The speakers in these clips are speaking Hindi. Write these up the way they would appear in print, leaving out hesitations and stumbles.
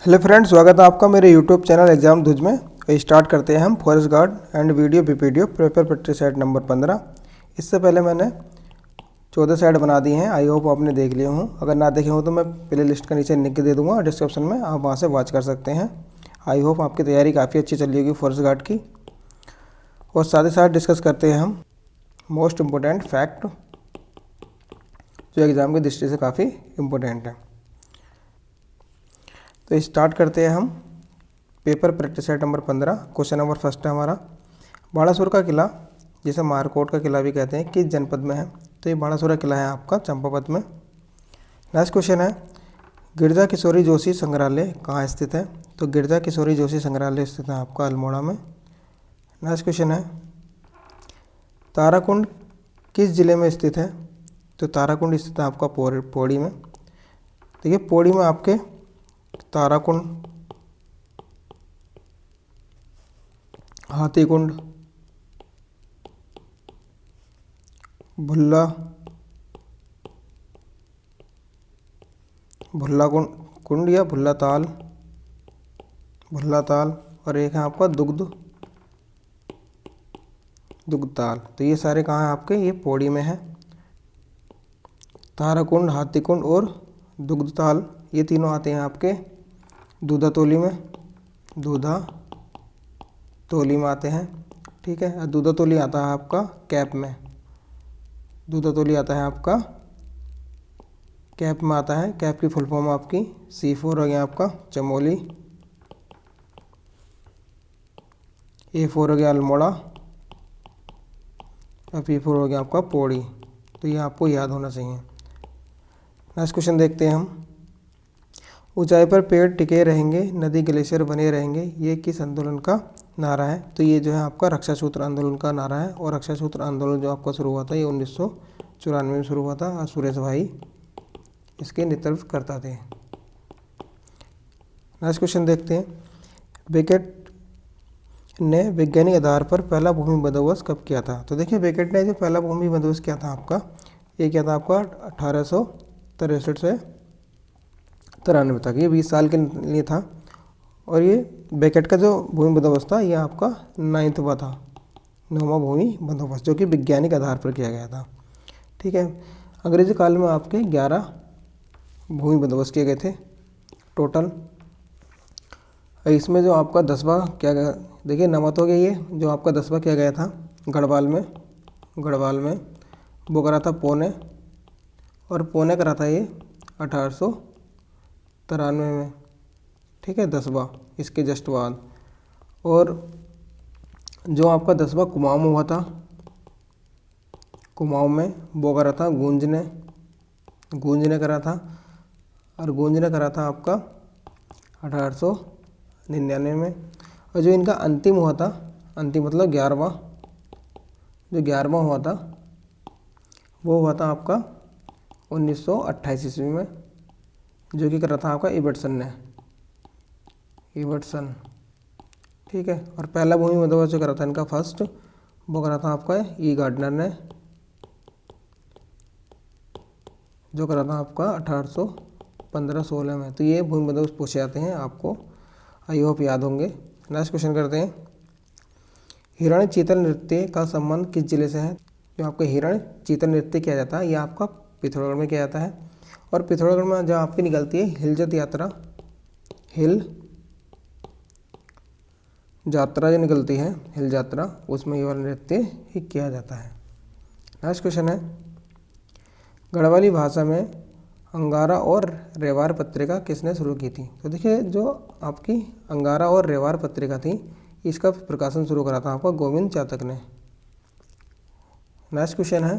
हेलो फ्रेंड्स, स्वागत है आपका मेरे यूट्यूब चैनल एग्जाम धुज में। स्टार्ट करते हैं हम forest guard and VDO BPDO paper practice set number 15। इससे पहले मैंने 14 सेट बना दिए हैं। आई होप आपने देख लिए हों। अगर ना देखे हों तो मैं प्ले लिस्ट का नीचे लिंक दे दूँगा डिस्क्रिप्शन में, आप वहाँ से वॉच कर सकते हैं। आई होप आपकी तैयारी काफ़ी अच्छी चल रही होगी फॉरेस्ट गार्ड की। और साथ ही साथ डिस्कस करते हैं हम मोस्ट इम्पोर्टेंट फैक्ट जो एग्ज़ाम की दृष्टि से काफ़ी इम्पोर्टेंट है। तो स्टार्ट करते हैं हम paper practice set number 15। Question number first है हमारा, बाणासुर का किला जिसे मारकोट का किला भी कहते हैं किस जनपद में है? तो ये बाणासुर का किला है आपका चंपावत में। नेक्स्ट क्वेश्चन है, गिरजा किशोरी जोशी संग्रहालय कहाँ स्थित है? तो गिरजा किशोरी जोशी संग्रहालय स्थित है आपका अल्मोड़ा में। नेक्स्ट क्वेश्चन है, ताराकुंड किस जिले में स्थित है? तो ताराकुंड स्थित है आपका पौड़ी में। देखिए पौड़ी में आपके ताराकुंड, हाथीकुंड, भुल्ला कुंड या भुल्ला ताल और एक है आपका दुग्धताल। तो ये सारे कहाँ हैं आपके? ये पौड़ी में है। ताराकुंड, हाथीकुंड और दुग्धताल ये तीनों आते हैं आपके दूधातोली में आते हैं। ठीक है, दूधातोली आता है आपका कैप में। दूधातोली आता है आपका कैप में आता है। कैप की फुल फॉर्म आपकी C4 हो गया आपका चमोली, A4 हो गया अल्मोड़ा और P4 हो गया आपका पौड़ी। तो ये आपको याद होना चाहिए। नेक्स्ट क्वेश्चन देखते हैं हम, ऊंचाई पर पेड़ टिके रहेंगे, नदी ग्लेशियर बने रहेंगे, ये किस आंदोलन का नारा है? तो ये जो है आपका रक्षा सूत्र आंदोलन का नारा है। और रक्षा सूत्र आंदोलन जो आपका शुरू हुआ था ये 1994 में शुरू हुआ था और सुरेश भाई इसके नेतृत्व करता थे। नेक्स्ट क्वेश्चन देखते हैं, बेकेट ने वैज्ञानिक आधार पर पहला भूमि बंदोबस्त कब किया था? तो देखिए बेकेट ने जो पहला भूमि बंदोबस्त किया था आपका, ये किया था आपका 1863 से 93 तक, ये 20 साल के लिए था। और ये बेकेट का जो भूमि बंदोबस्त था ये आपका 9वां था, 9वां भूमि बंदोबस्त जो कि वैज्ञानिक आधार पर किया गया था। ठीक है, अंग्रेजी काल में आपके 11 भूमि बंदोबस्त किए गए थे टोटल। इसमें जो आपका 10वां किया गया, देखिए 9वां तो हो गया, ये जो आपका 10वां किया गया था गढ़वाल में वो करा था पुणे, और पुणे करा था ये 1893 में। ठीक है, 10वां इसके जस्ट बाद। और जो आपका 10वां कुमाऊं में हुआ था, कुमाऊं में वो करा था गूंज ने करा था, और गूंज ने करा था आपका 1899 में। और जो इनका अंतिम हुआ था, अंतिम मतलब 11वां, जो 11वां हुआ था वो हुआ था आपका 1928 ईस्वी में, जो कि करा था आपका इबर्टसन। ठीक है, और पहला भूमि बंदोबस्त जो करा था इनका फर्स्ट, वो करा था आपका ई गार्डनर ने, जो करा था आपका 1815-16 में। तो ये भूमि बंदोबस्त पूछे जाते हैं आपको, आई होप याद होंगे। नेक्स्ट क्वेश्चन करते हैं, हिरण चीतल नृत्य का संबंध किस जिले से है? जो आपका हिरण चीतल नृत्य किया जाता है ये आपका पिथौरागढ़ में किया जाता है। और पिथौरागढ़ में जब आपकी निकलती है हिल यात्रा जो निकलती है, हिल यात्रा, उसमें ये वाला नृत्य ही किया जाता है। नेक्स्ट क्वेश्चन है, गढ़वाली भाषा में अंगारा और रेवार पत्रिका किसने शुरू की थी? तो देखिए जो आपकी अंगारा और रेवार पत्रिका थी इसका प्रकाशन शुरू करा था आपका गोविंद चातक ने। नेक्स्ट क्वेश्चन है,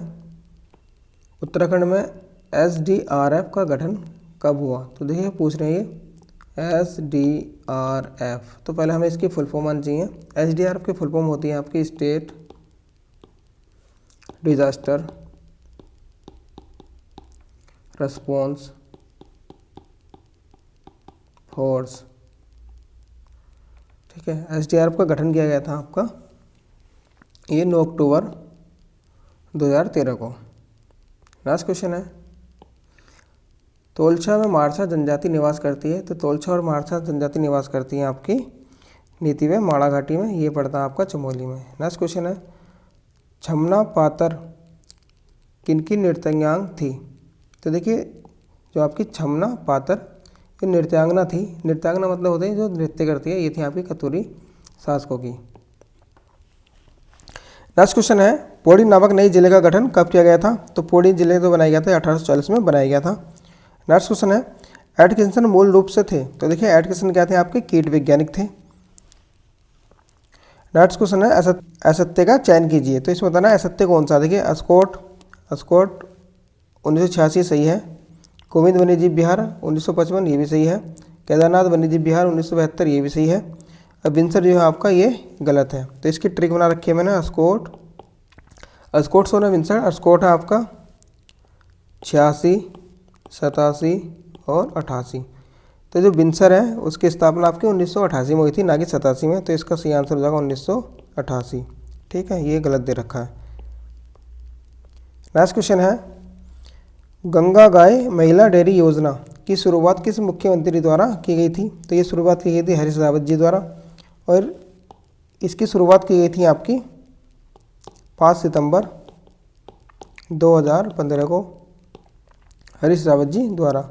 उत्तराखंड में SDRF का गठन कब हुआ? तो देखिए पूछ रहे हैं ये SDRF, तो पहले हमें इसकी फुल फॉर्म आनी चाहिए। SDRF की फुल फॉर्म होती है आपकी स्टेट डिजास्टर रिस्पॉन्स फोर्स। ठीक है, SDRF का गठन किया गया था आपका ये 9 अक्टूबर 2013 को। लास्ट क्वेश्चन है, तोलछा में मारछा जनजाति निवास करती है, तो तोलछा और मारछा जनजाति निवास करती है आपकी नीति में माड़ा घाटी में, ये पड़ता है आपका चमोली में। नेक्स्ट क्वेश्चन है छमना पातर किनकी नृत्यांग थी? तो देखिए जो आपकी छमना पातर ये नृत्यांगना थी। नृत्यांगना मतलब होते हैं जो नृत्य करती है, ये थी आपकी कतूरी शासकों की। नेक्स्ट क्वेश्चन है पौड़ी नामक नई जिले का गठन कब किया गया था? तो पौड़ी जिले तो बनाया गया था 1840 में बनाया गया था। नेक्स्ट क्वेश्चन है एटकिंसन मूल रूप से थे? तो देखिए एटकिंसन क्या थे? आपके कीट वैज्ञानिक थे। नेक्स्ट क्वेश्चन है असत्य का चयन कीजिए। तो इसमें बताना असत्य कौन सा? देखिए अस्कोट 1986 सही है। गोविंद वन्यजीव विहार 1955 ये भी सही है। केदारनाथ वन्यजीव विहार 1972 ये भी सही है। अब बिनसर जो है आपका ये गलत है। तो इसकी ट्रिक बना रखी है मैंने, अस्कोट सोना बिनसर। अस्कोट है आपका 86, 87 और 88। तो जो बिनसर है उसकी स्थापना आपकी 1988 में हुई थी, ना कि 87 में। तो इसका सही आंसर हो जाएगा 1988। ठीक है, ये गलत दे रखा है। नेक्स्ट क्वेश्चन है गंगा गाय महिला डेयरी योजना की शुरुआत किस मुख्यमंत्री द्वारा की गई थी? तो ये शुरुआत की गई थी हरीश रावत जी द्वारा, और इसकी शुरुआत की गई थी आपकी 5 सितंबर 2015 को हरीश रावत जी द्वारा।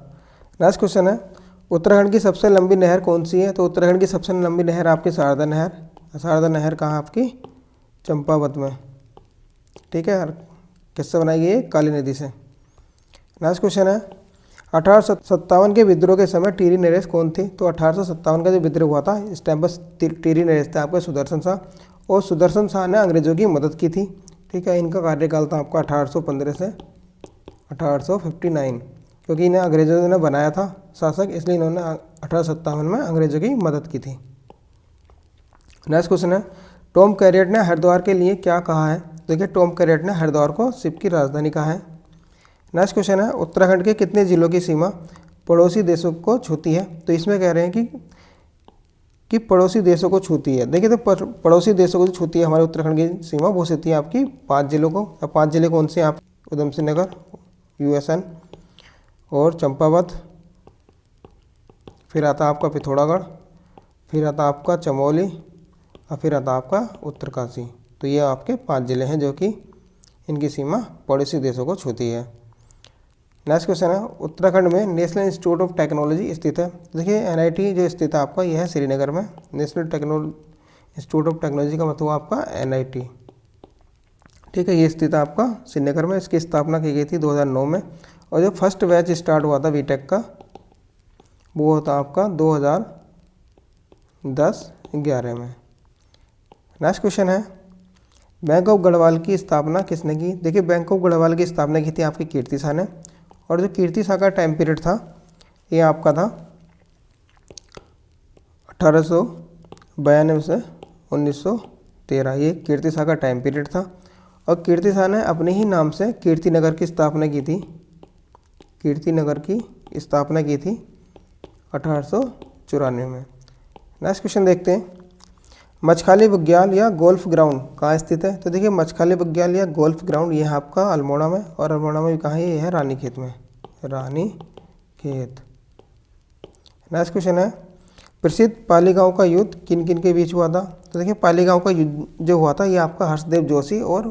नेक्स्ट क्वेश्चन है उत्तराखंड की सबसे लंबी नहर कौन सी है? तो उत्तराखंड की सबसे लंबी नहर आपकी शारदा नहर। शारदा नहर कहाँ आपकी? चंपावत में। ठीक है, किससे बनाई गई है? काली नदी से। नेक्स्ट क्वेश्चन है 1857 के विद्रोह के समय टीरी नरेश कौन थे? तो 1857 का जो विद्रोह हुआ था इस टाइम पर टीरी नरेश थे आपके सुदर्शन शाह, और सुदर्शन शाह ने अंग्रेजों की मदद की थी। ठीक है, इनका कार्यकाल था आपका 1815 से 1859, क्योंकि इन्हें अंग्रेजों ने बनाया था शासक, इसलिए इन्होंने 1857 में अंग्रेजों की मदद की थी। नेक्स्ट क्वेश्चन है टॉम कैरियट ने हरिद्वार के लिए क्या कहा है? देखिए टॉम कैरियट ने हरिद्वार को शिव की राजधानी कहा है। नेक्स्ट क्वेश्चन है उत्तराखंड के कितने जिलों की सीमा पड़ोसी देशों को छूती है? तो इसमें कह रहे हैं कि पड़ोसी देशों को छूती है। देखिए तो पड़ोसी देशों को जो छूती है हमारे उत्तराखंड की सीमा, वो छूती है आपकी 5 जिलों को। अब 5 जिले कौन से हैं? आप उधम सिंह नगर, यूएसएन और चंपावत, फिर आता आपका पिथौरागढ़, फिर आता आपका चमोली, और फिर आता आपका उत्तरकाशी। तो ये आपके 5 जिले हैं जो कि इनकी सीमा पड़ोसी देशों को छूती है। नेक्स्ट क्वेश्चन है उत्तराखंड में नेशनल इंस्टीट्यूट ऑफ टेक्नोलॉजी स्थित है? देखिए एनआईटी जो स्थित है आपका यह है श्रीनगर में। नेशनल इंस्टीट्यूट ऑफ टेक्नोलॉजी का मतलब आपका एनआईटी। ठीक है, ये स्थित है आपका श्रीनगर में। इसकी स्थापना की गई थी 2009 में, और जो फर्स्ट बैच स्टार्ट हुआ था बीटेक का वो होता आपका 2010-11 में। नेक्स्ट क्वेश्चन है बैंक ऑफ गढ़वाल की स्थापना किसने की? देखिए बैंक ऑफ गढ़वाल की स्थापना की थी आपकी कीर्ति शाह ने, और जो कीर्ति शाह का टाइम पीरियड था ये आपका था 1892 से 1913। ये कीर्ति शाह का टाइम पीरियड था, और कीर्ति शाह ने अपने ही नाम से कीर्ति नगर की स्थापना की थी। कीर्ति नगर की स्थापना की थी 1894 में। नेक्स्ट क्वेश्चन देखते हैं मछखाली बुग्याल या गोल्फ ग्राउंड कहाँ स्थित है? तो देखिए मछखाली बुग्याल या गोल्फ ग्राउंड ये है आपका अल्मोड़ा में, और अल्मोड़ा में भी कहाँ है? ये है रानीखेत में, रानीखेत। नेक्स्ट क्वेश्चन है प्रसिद्ध पाली गांव का युद्ध किन किन के बीच हुआ था? तो देखिए पाली गांव का युद्ध जो हुआ था ये आपका हर्षदेव जोशी और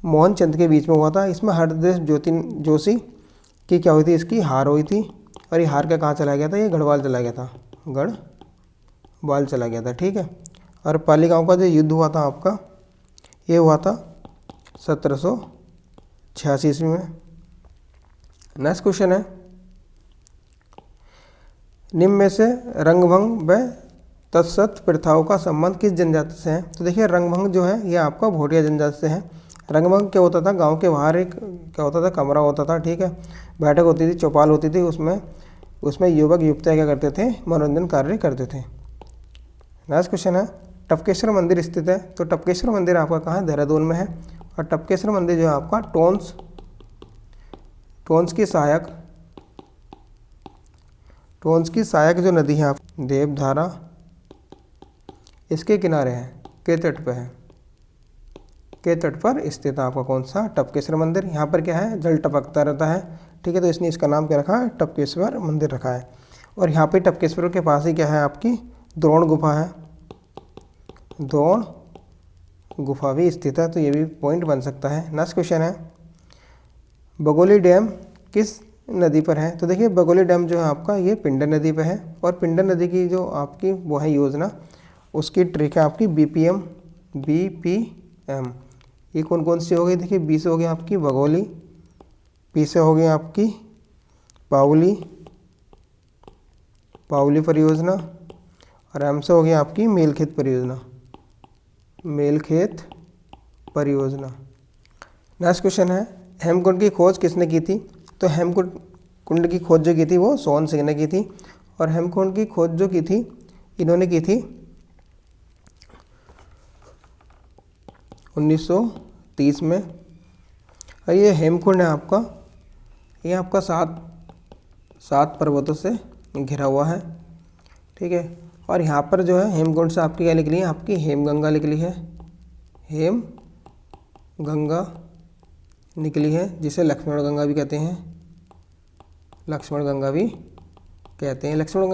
मोहन चंद के बीच में हुआ था। इसमें हर्षदेव जोशी की क्या हुई थी? इसकी हार हुई थी, और ये हार के कहाँ चला गया था? ये गढ़वाल चला गया था, गढ़वाल चला गया था। ठीक है, और पाली गांव का जो युद्ध हुआ था आपका ये हुआ था 1786 ईस्वी में। नेक्स्ट क्वेश्चन है निम्न में से रंगभंग व तत्सत प्रथाओं का संबंध किस जनजाति से है? तो देखिए रंगभंग जो है ये आपका भोटिया जनजाति से है। रंगभंग क्या होता था? गांव के बाहर एक क्या होता था? कमरा होता था। ठीक है, बैठक होती थी, चौपाल होती थी, उसमें युवक युवतियाँ क्या करते थे? मनोरंजन कार्य करते थे। नेक्स्ट क्वेश्चन है टपकेश्वर मंदिर स्थित है? तो टपकेश्वर मंदिर आपका कहाँ है? देहरादून में है। और टपकेश्वर मंदिर जो है आपका टोंस की सहायक जो नदी है आप देवधारा इसके किनारे है, के तट पे है, के तट पर स्थित आपका कौन सा? टपकेश्वर मंदिर। यहाँ पर क्या है? जल टपकता रहता है, ठीक है। तो इसने इसका नाम क्या रखा है, टपकेश्वर मंदिर रखा है। और यहाँ पे टपकेश्वर के पास ही क्या है आपकी द्रोण गुफा है, द्रोण गुफा भी स्थित है, तो ये भी पॉइंट बन सकता है। नेक्स्ट क्वेश्चन है बगोली डैम किस नदी पर है। तो देखिए बगोली डैम जो है आपका ये पिंडर नदी पर है, और पिंडर नदी की जो आपकी वो है योजना, उसकी ट्रिक है आपकी BPM। ये कौन कौन सी हो गई, देखिए बी से हो गई आपकी बगोली, पी से हो गई आपकी पावली परियोजना, और एम से हो गई आपकी मेलखेत परियोजना। नेक्स्ट क्वेश्चन है हेमकुंड की खोज किसने की थी। तो हेमकुंड की खोज जो की थी वो सोन सिंह ने की थी, और हेमकुंड की खोज जो की थी इन्होंने की थी 1930 में। और ये हेमकुंड है आपका, ये आपका सात पर्वतों से घिरा हुआ है, ठीक है। और यहाँ पर जो है हेमकुंड से आपकी क्या निकली है, आपकी हेमगंगा निकली है, हेमगंगा निकली है, जिसे लक्ष्मण गंगा भी कहते हैं, लक्ष्मण गंगा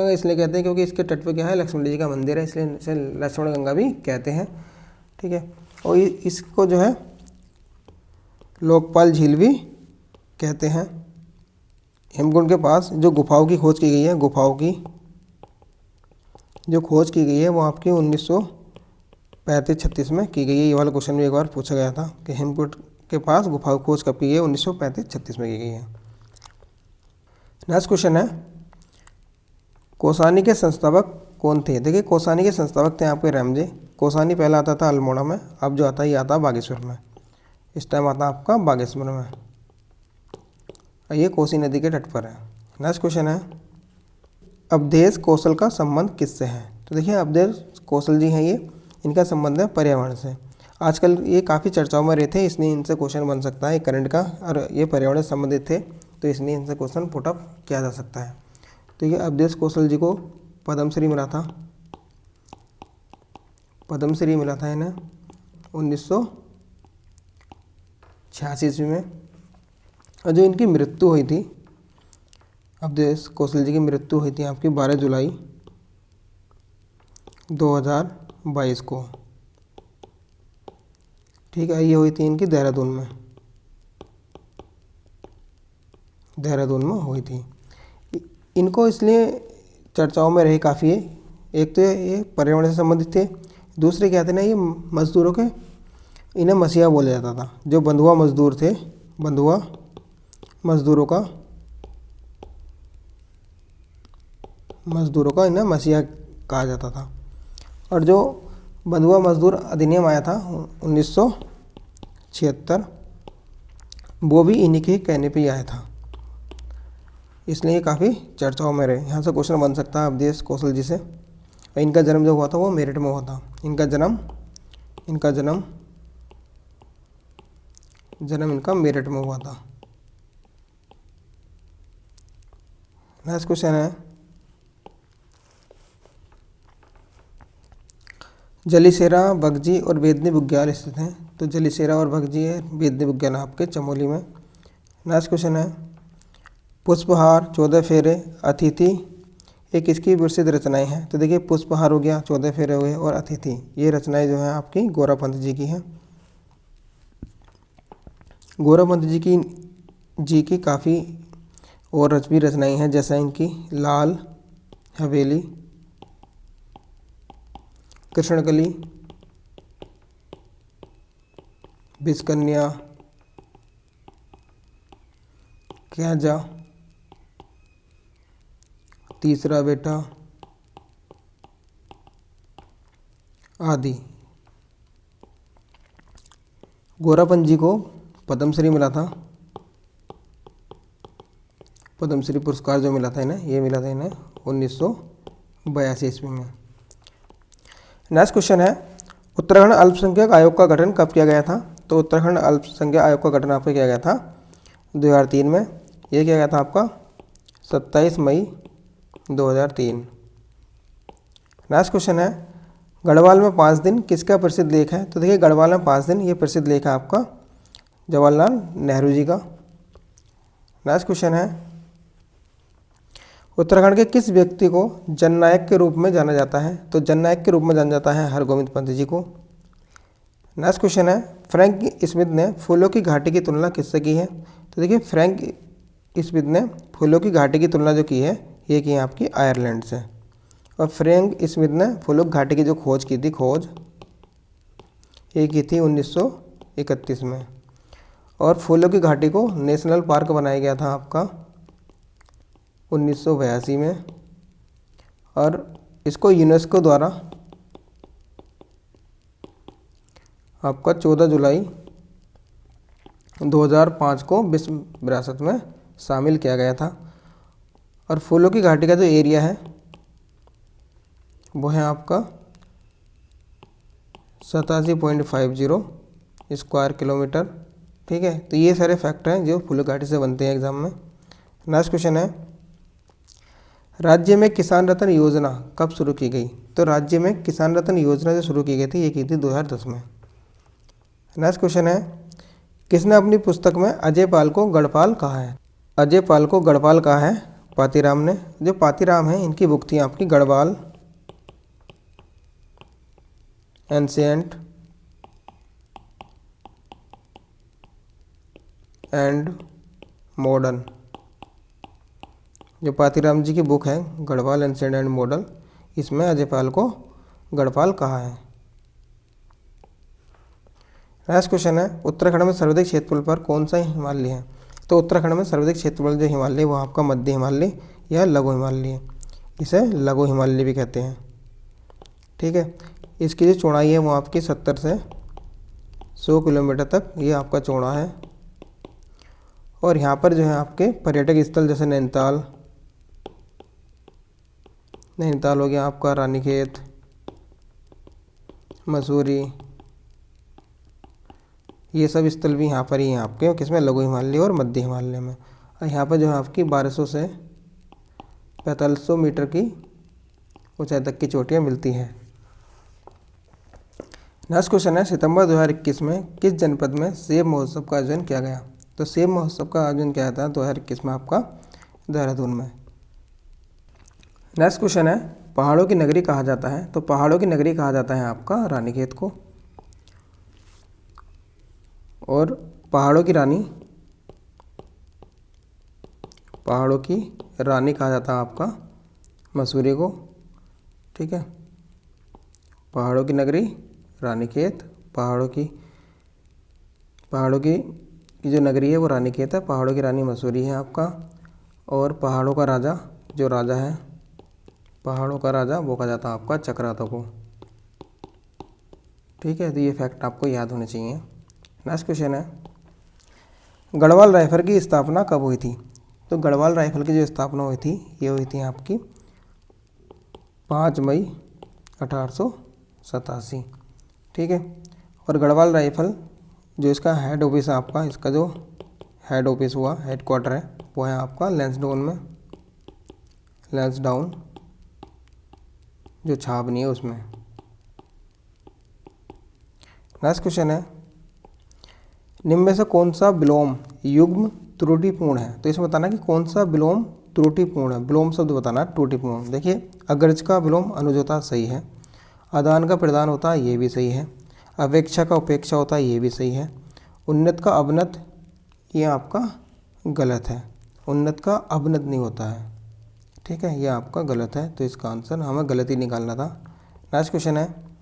इसलिए कहते हैं क्योंकि इसके तट पे क्या है, लक्ष्मण जी का मंदिर है, इसलिए इसे लक्ष्मण गंगा भी कहते हैं, ठीक है। और इसको जो है लोकपाल झील भी कहते हैं। हेमकुंड के पास जो गुफाओं की खोज की गई है, गुफाओं की जो खोज की गई है वो आपकी 1935-36 में की गई है। ये वाला क्वेश्चन भी एक बार पूछा गया था कि हेमकुंड के पास गुफाओं की खोज कब की गई है, 1935-36 में की गई है। नेक्स्ट क्वेश्चन है कौसानी के संस्थापक कौन थे। देखिए कौसानी के संस्थापक थे आपके रामजे। कौसानी पहला आता था अल्मोड़ा में, अब जो आता है ये आता है बागेश्वर में, इस टाइम आता है आपका बागेश्वर में, और ये कोसी नदी के तट पर है। नेक्स्ट क्वेश्चन है अवधेश कौशल का संबंध किससे है। तो देखिए अवधेश कौशल जी हैं ये, इनका संबंध है पर्यावरण से। आजकल ये काफ़ी चर्चाओं में रहते हैं, इसलिए इनसे क्वेश्चन बन सकता है करंट का, और ये पर्यावरण से संबंधित थे तो इसलिए इनसे क्वेश्चन पुटअप किया जा सकता है। तो ये अवधेश कौशल जी को पद्मश्री मिला था, इन्हें 1986 ईस्वी में। और जो इनकी मृत्यु हुई थी, अवधेश कौशल जी की मृत्यु हुई थी आपकी 12 जुलाई 2022 को, ठीक है। ये हुई थी इनकी देहरादून में हुई थी। इनको इसलिए चर्चाओं में रहे काफ़ी है, एक तो ये पर्यावरण से संबंधित थे, दूसरे क्या थे ना, ये मजदूरों के, इन्हें मसीहा बोला जाता था। जो बंधुआ मजदूर थे, बंधुआ मजदूरों का इन्हें मसीहा कहा जाता था। और जो बंधुआ मजदूर अधिनियम आया था 1976, वो भी इन्हीं के कहने पे ही आया था, इसलिए काफ़ी चर्चाओं में रहे। यहाँ से क्वेश्चन बन सकता है अवधेश कौशल जी से। इनका जन्म जो हुआ था वो मेरठ में हुआ था, इनका जन्म इनका मेरठ में हुआ था। नेक्स्ट क्वेश्चन है जलीसेरा, बगजी और बेदनी बुग्याल स्थित हैं। तो जलीसेरा और बगजी है, बेदनी बुग्याल आपके चमोली में। नेक्स्ट क्वेश्चन है पुष्पहार, 14 फेरे, अतिथि, ये किसकी प्रसिद्ध रचनाएं हैं। तो देखिए पुष्पहार हो गया, 14 फेरे हुए, और अतिथि, ये रचनाएं जो हैं आपकी गौरापंत जी की हैं। गौरापंत जी की काफ़ी और भी रचनाएं हैं, जैसा इनकी लाल हवेली, कृष्णकली, विषकन्या, क्याजा, तीसरा बेटा आदि। गौरापंत जी को पद्मश्री मिला था, पद्मश्री पुरस्कार जो मिला था इन्हें, ये मिला था इन्हें 1982 ईस्वी में। नेक्स्ट क्वेश्चन है उत्तराखंड अल्पसंख्यक आयोग का गठन कब किया गया था। तो उत्तराखंड अल्पसंख्यक आयोग का गठन आपका किया गया था 2003 में। ये किया गया था आपका 27 मई 2003। नेक्स्ट क्वेश्चन है गढ़वाल में 5 दिन किसका प्रसिद्ध लेख है। तो देखिए गढ़वाल में 5 दिन, ये प्रसिद्ध लेख है आपका जवाहरलाल नेहरू जी का। नेक्स्ट क्वेश्चन है, उत्तराखंड के किस व्यक्ति को जननायक के रूप में जाना जाता है? तो जननायक के रूप में जाना जाता है हरगोविंद पंत जी को। नेक्स्ट क्वेश्चन है, फ्रैंक स्मिथ ने फूलों की घाटी की तुलना किससे की है? तो देखिए फ्रैंक स्मिथ ने फूलों की घाटी की तुलना जो की है ये की है आपकी आयरलैंड से। और फ्रैंक स्मिथ ने फूलों की घाटी की जो खोज की थी, खोज ये की थी 1931 में। और फूलों की घाटी को नेशनल पार्क बनाया गया था आपका 1982 में। और इसको यूनेस्को द्वारा आपका 14 जुलाई 2005 को विश्व विरासत में शामिल किया गया था। और फूलों की घाटी का जो एरिया है वो है आपका 87.50 स्क्वायर किलोमीटर। ठीक है, तो ये सारे फैक्ट हैं जो फूलों की घाटी से बनते हैं एग्जाम में। नेक्स्ट क्वेश्चन है, राज्य में किसान रत्न योजना कब शुरू की गई? तो राज्य में किसान रत्न योजना जो शुरू की गई थी ये की थी 2010 में। नेक्स्ट क्वेश्चन है, किसने अपनी पुस्तक में अजय पाल को गढ़पाल कहा है? अजय पाल को गढ़पाल कहा है पातीराम ने। जो पातीराम है इनकी बुक थी आपकी गढ़वाल एंशिएंट एंड मॉडर्न। जो पातीराम जी की बुक है गढ़वाल एंशिएंट एंड मॉडर्न, इसमें अजय पाल को गढ़पाल कहा है। नेक्स्ट क्वेश्चन है, उत्तराखंड में सर्वाधिक क्षेत्रफल पर कौन सा हिमालय है? तो उत्तराखंड में सर्वाधिक क्षेत्रफल जो हिमालय वो आपका मध्य हिमालय या लघु हिमालय, इसे लघु हिमालय भी कहते हैं। ठीक है, इसकी जो चौड़ाई है वो आपकी 70 से 100 किलोमीटर तक ये आपका चौड़ा है। और यहाँ पर जो है आपके पर्यटक स्थल जैसे नैनीताल हो गया आपका, रानीखेत, मसूरी, ये सब स्थल भी यहाँ पर ही हैं आपके, किसमें लघु हिमालय और मध्य हिमालय में। और यहाँ पर जो है आपकी 1200 से 4500 मीटर की ऊंचाई तक की चोटियाँ मिलती हैं। नेक्स्ट क्वेश्चन है, सितंबर 2021 में किस जनपद में सेब महोत्सव का आयोजन किया गया? तो सेब महोत्सव का आयोजन किया था 2021 में आपका देहरादून में। नेक्स्ट क्वेश्चन है, पहाड़ों की नगरी कहा जाता है? तो पहाड़ों की नगरी कहा जाता है आपका रानीखेत को। और पहाड़ों की रानी कहा जाता है आपका मसूरी को। ठीक है, पहाड़ों की नगरी रानीखेत, पहाड़ों की जो नगरी है वो रानीखेत है, पहाड़ों की रानी मसूरी है आपका। और पहाड़ों का राजा जो राजा है, पहाड़ों का राजा वो कहा जाता है आपका चक्राता को। ठीक है, तो ये फैक्ट आपको याद होने चाहिए। नेक्स्ट क्वेश्चन है, गढ़वाल राइफल की स्थापना कब हुई थी? तो गढ़वाल राइफल की जो स्थापना हुई थी ये हुई थी आपकी 5 मई 1887। ठीक है, और गढ़वाल राइफल जो इसका हेड ऑफिस है आपका, इसका जो हेड ऑफिस हुआ, हेड क्वार्टर है वो है आपका लैंसडाउन में, लैंसडाउन जो छावनी है उसमें। नेक्स्ट क्वेश्चन है, निम्न में से कौन सा विलोम युग्म त्रुटिपूर्ण है? तो इसमें बताना कि कौन सा विलोम त्रुटिपूर्ण है। विलोम शब्द बताना त्रुटिपूर्ण। देखिए, अग्रज का विलोम अनुज होता सही है, आदान का प्रदान होता है ये भी सही है, अपेक्षा का उपेक्षा होता है ये भी सही है, उन्नत का अवनत ये आपका गलत है, उन्नत का अवनत नहीं होता है। ठीक है, ये आपका गलत है, तो इसका आंसर हमें गलत ही निकालना था। नेक्स्ट क्वेश्चन है,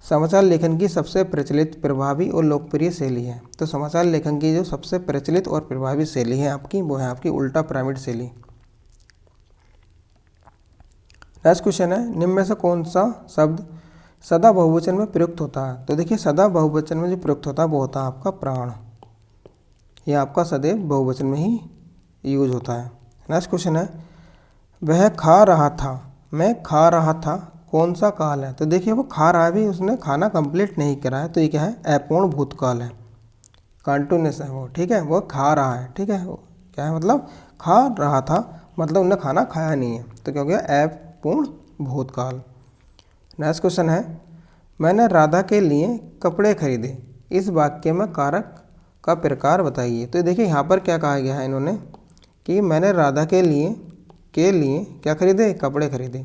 समाचार लेखन की सबसे प्रचलित, प्रभावी और लोकप्रिय शैली है? तो समाचार लेखन की जो सबसे प्रचलित और प्रभावी शैली है आपकी वो है आपकी उल्टा पिरामिड शैली। नेक्स्ट क्वेश्चन है, निम्न में से कौन सा शब्द सदा बहुवचन में प्रयुक्त होता है? तो देखिए, सदा बहुवचन में जो प्रयुक्त होता है वो होता है आपका प्राण, यह आपका सदैव बहुवचन में ही यूज होता है। नेक्स्ट क्वेश्चन है, वह खा रहा था, मैं खा रहा था, कौन सा काल है? तो देखिए, वो खा रहा है भी, उसने खाना कंप्लीट नहीं करा है, तो ये क्या है, अपूर्ण भूतकाल है, कंटिन्यूस है वो। ठीक है, वो खा रहा है। ठीक है, वो क्या है, मतलब खा रहा था, मतलब उन्हें खाना खाया नहीं है, तो क्या हो गया, अपूर्ण भूतकाल। नेक्स्ट क्वेश्चन है, मैंने राधा के लिए कपड़े खरीदे, इस वाक्य में कारक का प्रकार बताइए। तो देखिए, यहाँ पर क्या कहा गया है, इन्होंने कि मैंने राधा के लिए क्या खरीदे, कपड़े खरीदे।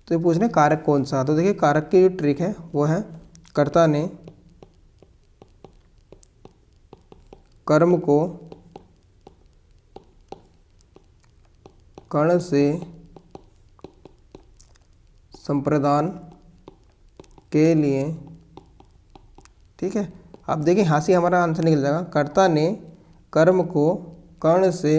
तो ये पूछ रहे कारक कौन सा। तो देखिए कारक की जो ट्रिक है वो है कर्ता ने कर्म को कर्ण से संप्रदान के लिए, ठीक है। अब देखिए यहाँ से हमारा आंसर निकल जाएगा, कर्ता ने कर्म को कर्ण से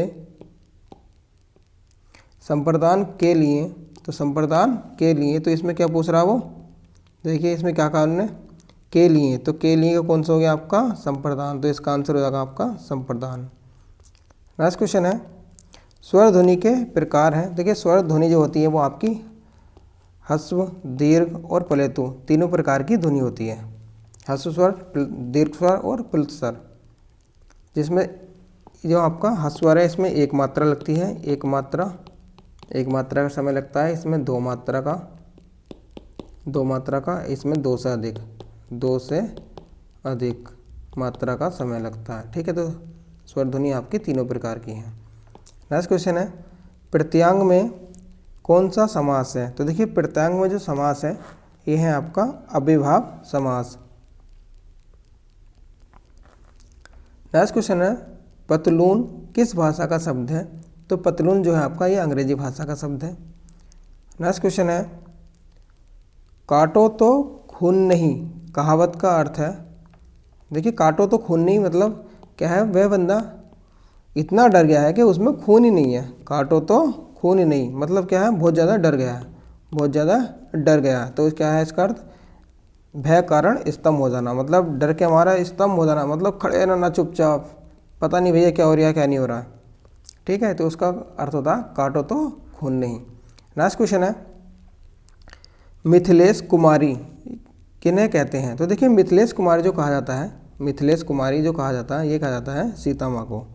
संप्रदान के लिए। तो संप्रदान के लिए, तो इसमें क्या पूछ रहा है वो, देखिए इसमें क्या कहा उन्होंने, के लिए। तो के लिए का कौन सा हो गया आपका, संप्रदान। तो इसका आंसर हो जाएगा आपका संप्रदान। नेक्स्ट क्वेश्चन है स्वर ध्वनि के प्रकार हैं। देखिए स्वर ध्वनि जो होती है वो आपकी ह्रस्व, दीर्घ और प्लेतु तीनों प्रकार की ध्वनि होती है। ह्रस्व स्वर, दीर्घ स्वर और प्लुत स्वर। जिसमें जो आपका ह्रस्व स्वर है इसमें एक मात्रा लगती है, एक मात्रा का समय लगता है। इसमें दो मात्रा का, इसमें दो से अधिक मात्रा का समय लगता है, ठीक है। तो स्वर ध्वनि आपकी तीनों प्रकार की है। नेक्स्ट क्वेश्चन है प्रत्यांग में कौन सा समास है। तो देखिए प्रत्यांग में जो समास है ये है आपका अव्ययभाव समास। नेक्स्ट क्वेश्चन है पतलून किस भाषा का शब्द है। तो पतलून जो है आपका ये अंग्रेजी भाषा का शब्द है। नेक्स्ट क्वेश्चन है काटो तो खून नहीं कहावत का अर्थ है। देखिए काटो तो खून नहीं मतलब क्या है, वह बंदा इतना डर गया है कि उसमें खून ही नहीं है। काटो तो खून ही नहीं मतलब क्या है, बहुत ज़्यादा डर गया है, बहुत ज़्यादा डर गया है। तो क्या है इसका अर्थ, भय कारण स्तंभ हो जाना, मतलब डर के हमारा स्तंभ हो जाना, मतलब खड़े रहना चुपचाप, पता नहीं भैया क्या हो रहा है क्या नहीं हो रहा है, ठीक है। तो उसका अर्थ होता है काटो तो खून नहीं। नेक्स्ट क्वेश्चन है मिथिलेश कुमारी किन्हें कहते हैं। तो देखिए मिथिलेश कुमारी जो कहा जाता है, मिथिलेश कुमारी जो कहा जाता है ये कहा जाता है सीता माँ को।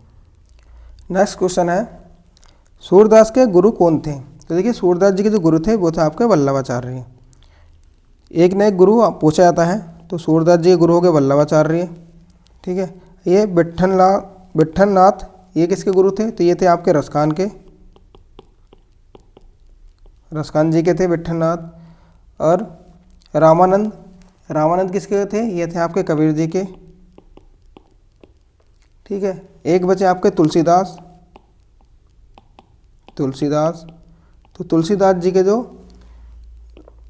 नेक्स्ट क्वेश्चन है सूरदास के गुरु कौन थे। तो देखिए सूरदास जी के जो गुरु थे वो थे आपके वल्लभाचार्य। एक न एक गुरु पूछा जाता है, तो सूरदास जी के गुरु हो गए वल्लभाचार्य, ठीक है। ये विट्ठलनाथ ये किसके गुरु थे। तो ये थे आपके रसखान के, रसखान जी के थे विट्ठलनाथ। और रामानंद किसके थे, ये थे आपके कबीर जी के, ठीक है। एक बचे आपके तुलसीदास। तो तुलसीदास जी के जो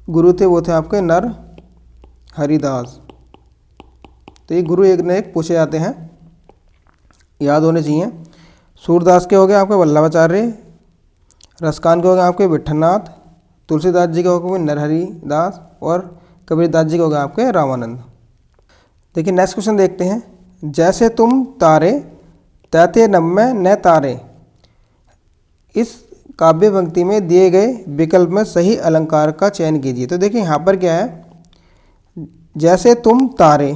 गुरु थे वो थे आपके नर हरिदास। तो ये गुरु एक न एक पूछे जाते हैं, याद होने चाहिए। सूरदास के हो गए आपके वल्लभाचार्य, रसखान के हो गए आपके विट्ठलनाथ, तुलसीदास जी के हो गए नरहरि दास और कबीरदास जी के हो गए आपके रामानंद। देखिए नेक्स्ट क्वेश्चन देखते हैं जैसे तुम तारे तैते नम्य न तारे। इस काव्य पंक्ति में दिए गए विकल्प में सही अलंकार का चयन कीजिए। तो देखिए यहाँ पर क्या है, जैसे तुम तारे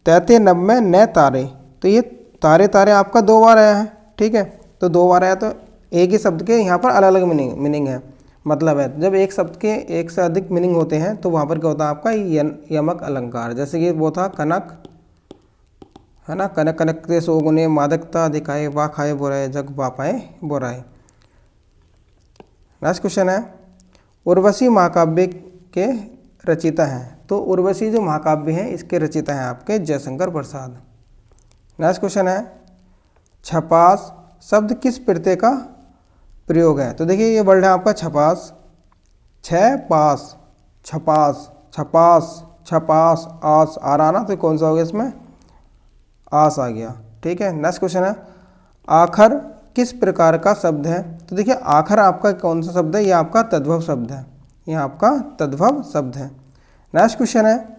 तैते नम्य न तारे। तो ये तारे आपका दो बार आया है, ठीक है। तो दो बार आया तो एक ही शब्द के यहाँ पर अलग अलग मीनिंग है, मतलब है जब एक शब्द के एक से अधिक मीनिंग होते हैं तो वहाँ पर क्या होता है आपका यमक अलंकार। जैसे कि वो था कनक, है ना, कनक कनकते सोगुने मादकता दिखाए वाह खाए बोराए जग पापाए बोराए। नेक्स्ट क्वेश्चन है उर्वशी महाकाव्य के रचिता हैं। तो उर्वशी जो महाकाव्य है इसके रचिता हैं आपके जयशंकर प्रसाद। नेक्स्ट क्वेश्चन है छपास शब्द किस प्रत्यय का प्रयोग है। तो देखिए ये वर्ड है आपका छपास, छपास, छपास, छपास, छपास, आस आ रहा ना, तो कौन सा हो गया इसमें, आस आ गया, ठीक है। नेक्स्ट क्वेश्चन है आखर किस प्रकार का शब्द है। तो देखिए आखर आपका कौन सा शब्द है, ये आपका तद्भव शब्द है, ये आपका तद्भव शब्द है। नेक्स्ट क्वेश्चन है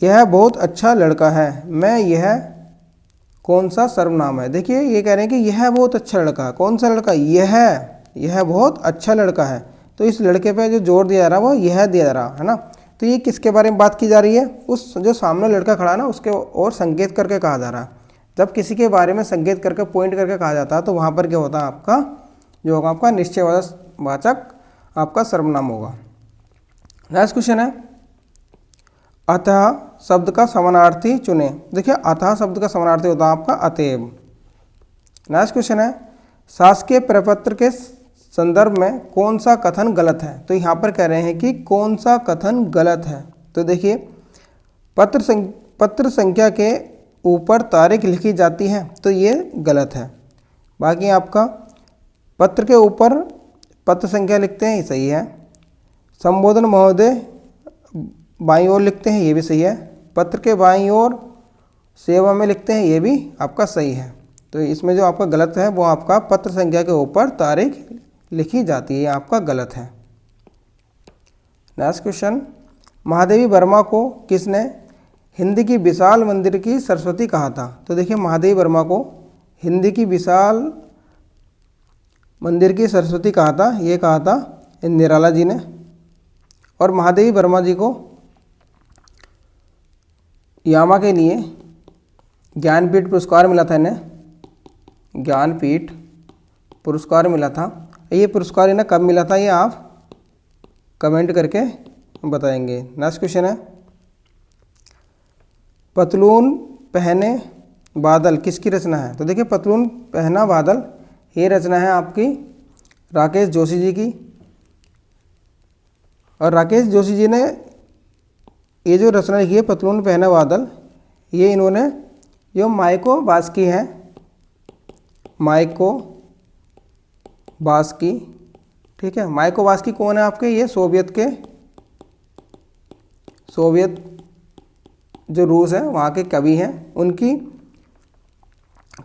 यह बहुत अच्छा लड़का है मैं यह कौन सा सर्वनाम है। देखिए ये कह रहे हैं कि यह बहुत अच्छा लड़का है, कौन सा लड़का, यह बहुत अच्छा लड़का है। तो इस लड़के पे जो जोर दिया जा रहा है वो यह दिया जा रहा है ना। तो ये किसके बारे में बात की जा रही है, उस जो सामने लड़का खड़ा है ना उसके और संकेत करके कहा जा रहा है। जब किसी के बारे में संकेत करके पॉइंट करके कहा जाता है तो वहाँ पर क्या होता है आपका जो होगा आपका निश्चयवाचक आपका सर्वनाम होगा। नेक्स्ट क्वेश्चन है अतः शब्द का समानार्थी चुने। देखिए अतः शब्द का समानार्थी होता है आपका अतएव, नेक्स्ट क्वेश्चन है, शासकीय प्रपत्र के संदर्भ में कौन सा कथन गलत है। तो यहाँ पर कह रहे हैं कि कौन सा कथन गलत है। तो देखिए, पत्र संख्या के ऊपर तारीख लिखी जाती है, तो ये गलत है। बाकी आपका पत्र के ऊपर पत्र संख्या लिखते हैं, ये सही है। संबोधन महोदय बाईं ओर लिखते हैं, ये भी सही है। पत्र के बाईं ओर सेवा में लिखते हैं, ये भी आपका सही है। तो इसमें जो आपका गलत है वो आपका पत्र संख्या के ऊपर तारीख लिखी जाती है, ये आपका गलत है। नेक्स्ट क्वेश्चन, महादेवी वर्मा को किसने हिंदी की विशाल मंदिर की सरस्वती कहा था। तो देखिए, महादेवी वर्मा को हिंदी की विशाल मंदिर की सरस्वती कहा था, ये कहा था निराला जी ने। और महादेवी वर्मा जी को यामा के लिए ज्ञानपीठ पुरस्कार मिला था, इन्हें ज्ञानपीठ पुरस्कार मिला था। ये पुरस्कार इन्हें कब मिला था, ये आप कमेंट करके बताएंगे। नेक्स्ट क्वेश्चन है, पतलून पहने बादल किसकी रचना है। तो देखिए, पतलून पहना बादल ये रचना है आपकी राकेश जोशी जी की। और राकेश जोशी जी ने ये जो रचना लिखी है पतलून पहना बादल, ये इन्होंने जो माइको बास्की है, माइको बास्की, ठीक है। माइको बास्की कौन है आपके, ये सोवियत जो रूस है वहाँ के कवि हैं। उनकी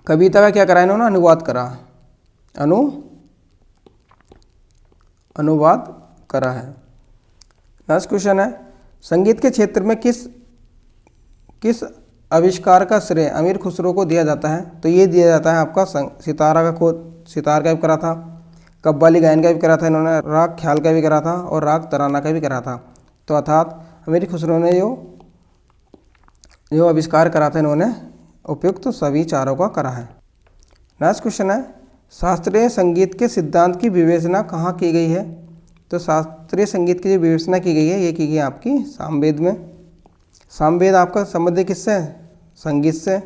कविता का क्या करा इन्होंने, अनुवाद करा, अनुवाद करा है। नेक्स्ट क्वेश्चन है, संगीत के क्षेत्र में किस आविष्कार का श्रेय अमीर खुसरो को दिया जाता है। तो ये दिया जाता है आपका सितारा का खोज, सितार का भी करा था, कव्वाली गायन का भी करा था इन्होंने, राग ख्याल का भी करा था और राग तराना का भी करा था। तो अर्थात अमीर खुसरो ने जो आविष्कार करा था इन्होंने उपयुक्त सभी चारों का करा है। नेक्स्ट क्वेश्चन है, शास्त्रीय संगीत के सिद्धांत की विवेचना कहाँ की गई है। तो शास्त्रीय संगीत की जो विवेचना की गई है ये की गई आपकी सामवेद में। सामवेद आपका संबंधित किससे है, संगीत से।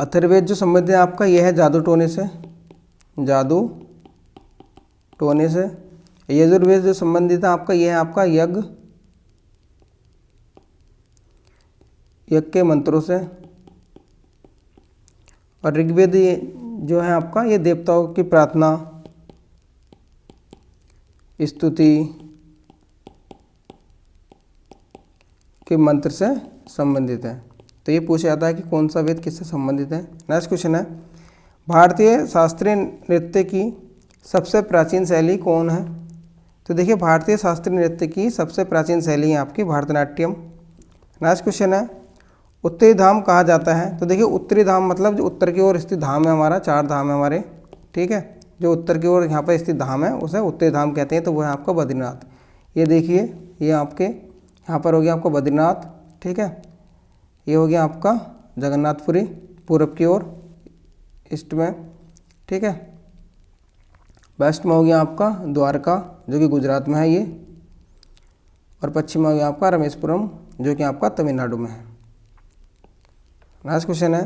अथर्ववेद जो संबंधित है आपका यह है जादू टोने से, जादू टोने से। यजुर्वेद जो संबंधित है आपका यह है आपका यज्ञ के मंत्रों से। और ऋग्वेद जो है आपका ये देवताओं की प्रार्थना स्तुति के मंत्र से संबंधित है। तो ये पूछा जाता है कि कौन सा वेद किससे संबंधित है। नेक्स्ट क्वेश्चन है, भारतीय शास्त्रीय नृत्य की सबसे प्राचीन शैली कौन है। तो देखिए, भारतीय शास्त्रीय नृत्य की सबसे प्राचीन शैली है आपकी भरतनाट्यम। नेक्स्ट क्वेश्चन है, उत्तरी धाम कहा जाता है। तो देखिए, उत्तरी धाम मतलब जो उत्तर की ओर स्थित धाम है हमारा, 4 धाम है हमारे, ठीक है। जो उत्तर की ओर यहाँ पर स्थित धाम है उसे उत्तरी धाम कहते हैं। तो वो है आपका बद्रीनाथ। ये देखिए, ये आपके यहाँ पर हो गया आपका बद्रीनाथ, ठीक है। ये हो गया आपका जगन्नाथपुरी पूरब की ओर ईस्ट में, ठीक है। वेस्ट में हो गया आपका द्वारका जो कि गुजरात में है ये, और पश्चिम में हो गया आपका रामेश्वरम जो कि आपका तमिलनाडु में है। नेक्स्ट क्वेश्चन है,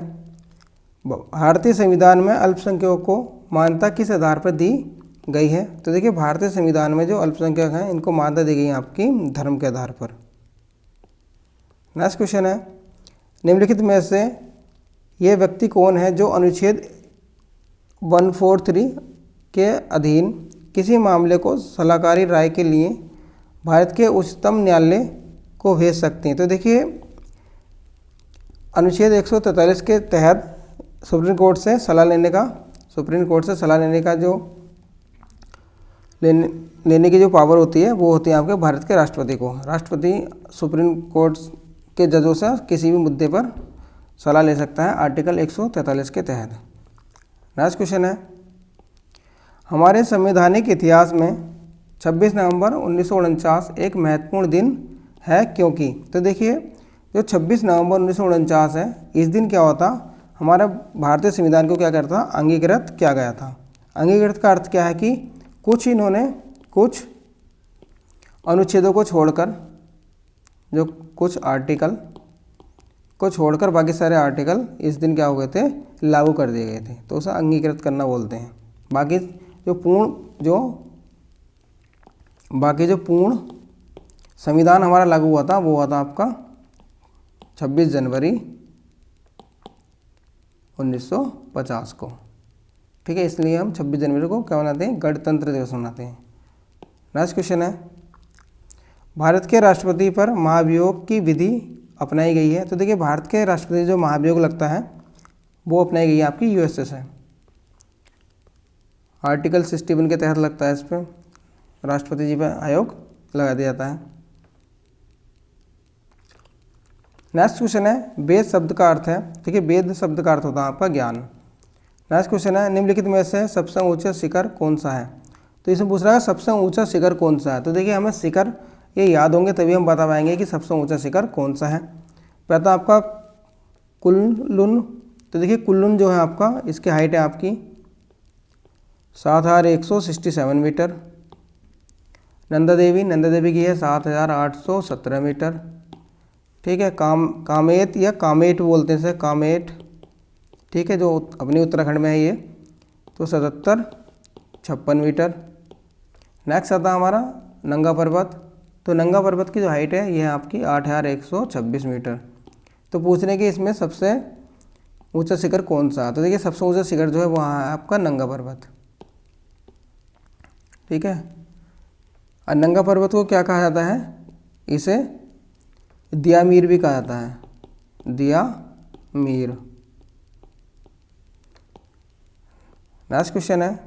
भारतीय संविधान में अल्पसंख्यकों को मान्यता किस आधार पर दी गई है। तो देखिए, भारतीय संविधान में जो अल्पसंख्यक हैं इनको मान्यता दी गई है आपकी धर्म के आधार पर। नेक्स्ट क्वेश्चन है, निम्नलिखित में से ये व्यक्ति कौन है जो अनुच्छेद 143 के अधीन किसी मामले को सलाहकारी राय के लिए भारत के उच्चतम न्यायालय को भेज सकते हैं। तो देखिए, अनुच्छेद 143 के तहत सुप्रीम कोर्ट से सलाह लेने का जो लेने की जो पावर होती है वो होती है आपके भारत के राष्ट्रपति को। राष्ट्रपति सुप्रीम कोर्ट के जजों से किसी भी मुद्दे पर सलाह ले सकता है आर्टिकल 143 के तहत। नेक्स्ट क्वेश्चन है, हमारे संवैधानिक इतिहास में 26 नवंबर 1949 एक महत्वपूर्ण दिन है क्योंकि। तो देखिए, जो 26 नवंबर 1949 है, इस दिन क्या होता, हमारा भारतीय संविधान को क्या करता, अंगीकृत किया गया था। अंगीकृत का अर्थ क्या है कि इन्होंने कुछ अनुच्छेदों को छोड़कर जो कुछ आर्टिकल को छोड़कर बाकी सारे आर्टिकल इस दिन क्या हो गए थे, लागू कर दिए गए थे, तो उसे अंगीकृत करना बोलते हैं। बाकी जो पूर्ण संविधान हमारा लागू हुआ था वो हुआ था आपका 26 जनवरी 1950 को, ठीक है। इसलिए हम 26 जनवरी को क्या मनाते हैं, गणतंत्र दिवस मनाते हैं। नेक्स्ट क्वेश्चन है, भारत के राष्ट्रपति पर महाभियोग की विधि अपनाई गई है। तो देखिए भारत के राष्ट्रपति जो महाभियोग लगता है वो अपनाई गई है आपकी यूएसए से। आर्टिकल 61 के तहत लगता है, इस पर राष्ट्रपति जी पर आयोग लगा दिया जाता है। नेक्स्ट क्वेश्चन है, वेद शब्द का अर्थ है। देखिए वेद शब्द का अर्थ होता है आपका ज्ञान। नेक्स्ट क्वेश्चन है, निम्नलिखित में से सबसे ऊंचा शिखर कौन सा है। तो इसमें पूछ रहा है सबसे ऊंचा शिखर कौन सा है। तो देखिए हमें शिखर ये याद होंगे तभी हम बता पाएंगे कि सबसे ऊंचा शिखर कौन सा है। पहला आपका कुल्लुन। तो देखिए कुल्लुन जो है आपका, इसकी हाइट है आपकी 7167 मीटर। नंदा देवी की है 7817 मीटर, ठीक है। कामेट या कामेट बोलते हैं इसे, कामेट, ठीक है, जो अपनी उत्तराखंड में है ये, तो 7756 मीटर। नेक्स्ट आता है हमारा नंगा पर्वत। तो नंगा पर्वत की जो हाइट है ये है आपकी 8126 मीटर। तो पूछ रहे हैं कि इसमें सबसे ऊंचा शिखर कौन सा। तो देखिए सबसे ऊंचा शिखर जो है वो है आपका नंगा पर्वत, ठीक है। और नंगा पर्वत को क्या कहा जाता है, इसे दियामीर भी कहा जाता है, दियामीर। नेक्स्ट क्वेश्चन है,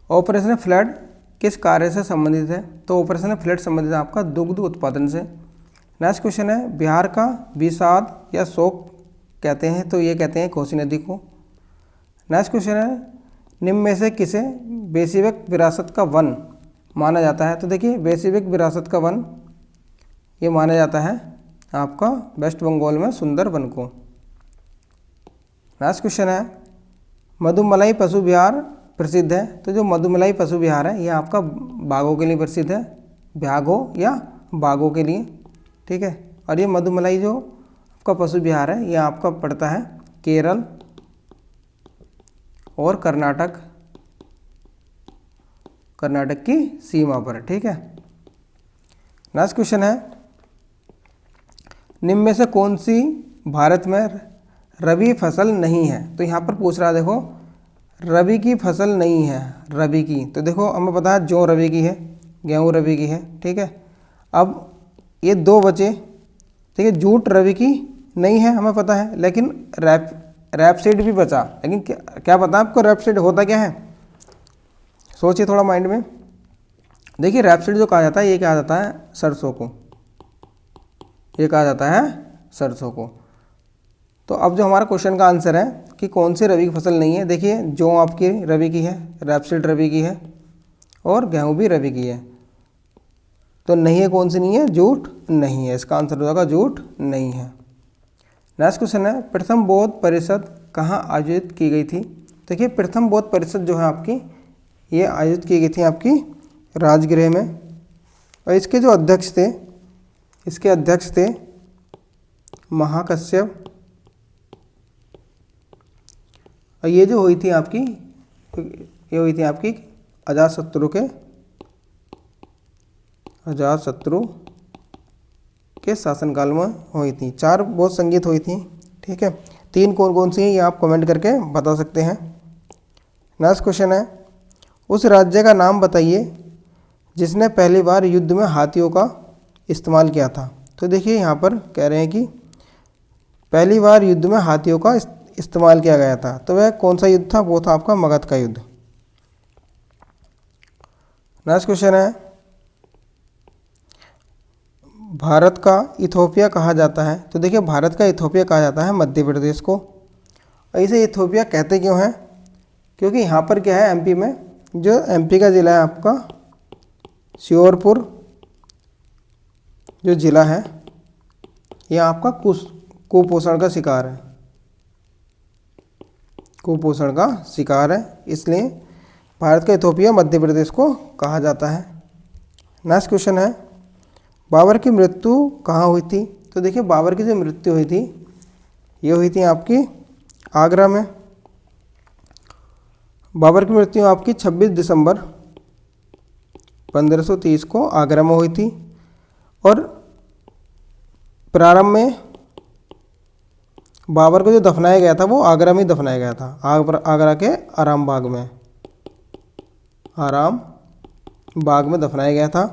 ऑपरेशन फ्लड किस कार्य से संबंधित है। तो ऑपरेशन फ्लड संबंधित है आपका दुग्ध उत्पादन से। नेक्स्ट क्वेश्चन है, बिहार का विषाद या शोक कहते हैं। तो ये कहते हैं कोसी नदी को। नेक्स्ट क्वेश्चन है, निम्न में से किसे वैश्विक विरासत का वन माना जाता है। तो देखिए वैश्विक विरासत का वन ये माना जाता है आपका वेस्ट बंगाल में सुंदर वन को। नेक्स्ट क्वेश्चन है, मधुमलाई पशु विहार प्रसिद्ध है। तो जो मधुमलाई पशु विहार है ये आपका बाघों के लिए प्रसिद्ध है, भ्यागों या बाघों के लिए, ठीक है। और ये मधुमलाई जो आपका पशु विहार है ये आपका पड़ता है केरल और कर्नाटक की सीमा पर, ठीक है। नेक्स्ट क्वेश्चन है, निम्न में से कौन सी भारत में रबी फसल नहीं है। तो यहाँ पर पूछ रहा है, देखो रबी की फसल नहीं है, रबी की। तो देखो हमें पता है जौ रबी की है, गेहूँ रबी की है, ठीक है। अब ये दो बचे, ठीक है। जूट रबी की नहीं है हमें पता है, लेकिन रैपसीड भी बचा। लेकिन क्या पता आपको रैपसीड होता क्या है, सोचिए थोड़ा माइंड में। देखिए रैपसीड जो कहा जाता है ये कहा जाता है सरसों को, ये कहा जाता है सरसों को। तो अब जो हमारा क्वेश्चन का आंसर है कि कौन सी रबी की फसल नहीं है, देखिए जौ आपकी रबी की है, रैपसीड रबी की है और गेहूँ भी रबी की है। तो नहीं है, कौन सी नहीं है, जूट नहीं है। इसका आंसर हो जाएगा जूट नहीं है। नेक्स्ट क्वेश्चन है, प्रथम बौद्ध परिषद कहाँ आयोजित की गई थी। देखिए प्रथम बौद्ध परिषद जो है आपकी ये आयोजित की गई थी आपकी राजगृह में। और इसके जो अध्यक्ष थे, इसके अध्यक्ष थे महाकश्यप। और ये जो हुई थी आपकी, ये हुई थी आपकी अजातशत्रु के शासनकाल में हुई थी। 4 बौद्ध संगीत हुई थी, ठीक है। 3 कौन कौन सी हैं ये आप कमेंट करके बता सकते हैं। नेक्स्ट क्वेश्चन है, उस राज्य का नाम बताइए जिसने पहली बार युद्ध में हाथियों का इस्तेमाल किया था। तो देखिए यहाँ पर कह रहे हैं कि पहली बार युद्ध में हाथियों का इस्तेमाल किया गया था। तो वह कौन सा युद्ध था, वो था आपका मगध का युद्ध। नेक्स्ट क्वेश्चन है, भारत का इथोपिया कहा जाता है। तो देखिए भारत का इथोपिया कहा जाता है मध्य प्रदेश को। और इसे इथोपिया कहते क्यों हैं, क्योंकि यहाँ पर क्या है एमपी में, जो एमपी का ज़िला है आपका श्योरपुर जो ज़िला है ये आपका कुपोषण का शिकार है, कुपोषण का शिकार है, इसलिए भारत का इथोपिया मध्य प्रदेश को कहा जाता है। नेक्स्ट क्वेश्चन है, बाबर की मृत्यु कहाँ हुई थी। तो देखिए बाबर की जो मृत्यु हुई थी ये हुई थी आपकी आगरा में। बाबर की मृत्यु आपकी 26 दिसंबर 1530 को आगरा में हुई थी। और प्रारंभ में बाबर को जो दफनाया गया था वो आगरा में दफनाया गया था, आगरा के आराम बाग में, आराम बाग में दफनाया गया था।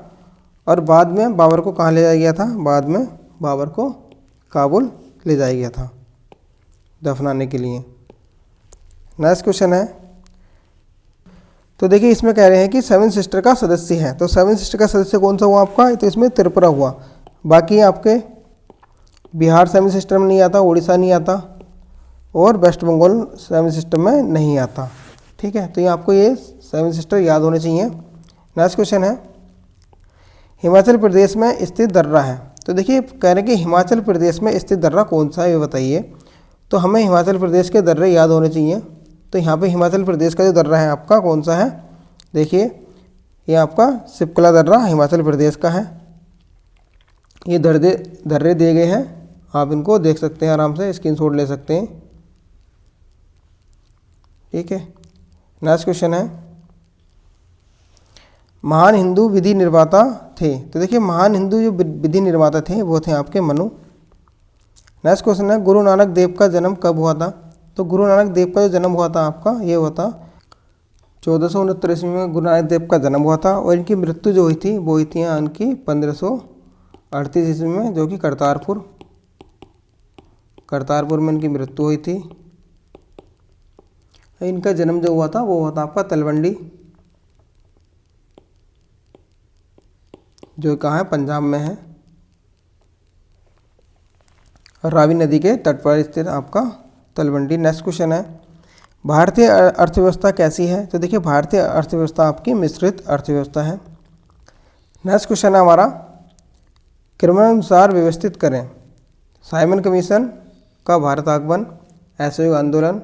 और बाद में बाबर को कहाँ ले जाया गया था? बाद में बाबर को काबुल ले जाया गया था दफनाने के लिए। नेक्स्ट क्वेश्चन है, तो देखिए इसमें कह रहे हैं कि सेवन सिस्टर का सदस्य है, तो सेवन सिस्टर का सदस्य कौन सा हुआ आपका? तो इसमें त्रिपुरा हुआ। बाकी आपके बिहार सेवन सिस्टर में नहीं आता, उड़ीसा नहीं आता और वेस्ट बंगाल सेवन सिस्टर में नहीं आता। ठीक है, तो ये आपको ये सेवन सिस्टर याद होने चाहिए। नेक्स्ट क्वेश्चन है, हिमाचल प्रदेश में स्थित दर्रा है। तो देखिए कह रहे हैं कि हिमाचल प्रदेश में स्थित दर्रा कौन सा है ये बताइए। तो हमें हिमाचल प्रदेश के दर्रे याद होने चाहिए। तो यहाँ पे हिमाचल प्रदेश का जो दर्रा है आपका कौन सा है? देखिए ये आपका सिपकला दर्रा हिमाचल प्रदेश का है। ये दर्रे दिए गए हैं, आप इनको देख सकते हैं, आराम से स्क्रीनशॉट ले सकते हैं। ठीक है, नेक्स्ट क्वेश्चन है, महान हिंदू विधि निर्माता थे। तो देखिए महान हिंदू जो विधि निर्माता थे वो थे आपके मनु। नेक्स्ट क्वेश्चन है, गुरु नानक देव का जन्म कब हुआ था? तो गुरु नानक देव का जो जन्म हुआ था आपका ये हुआ था 1469 ईस्वी में गुरु नानक देव का जन्म हुआ था। और इनकी मृत्यु जो हुई थी वो हुई थी इनकी 1538 ईस्वी में, जो कि करतारपुर में इनकी मृत्यु हुई थी। इनका जन्म जो हुआ था वो हुआ था आपका तलवंडी, जो कहाँ है? पंजाब में है, रावी नदी के तट पर स्थित आपका तलवंडी। नेक्स्ट क्वेश्चन है, भारतीय अर्थव्यवस्था कैसी है? तो देखिए भारतीय अर्थव्यवस्था आपकी मिश्रित अर्थव्यवस्था है। नेक्स्ट क्वेश्चन है हमारा, क्रमानुसार व्यवस्थित करें। साइमन कमीशन का भारत आगमन, असहयोग आंदोलन,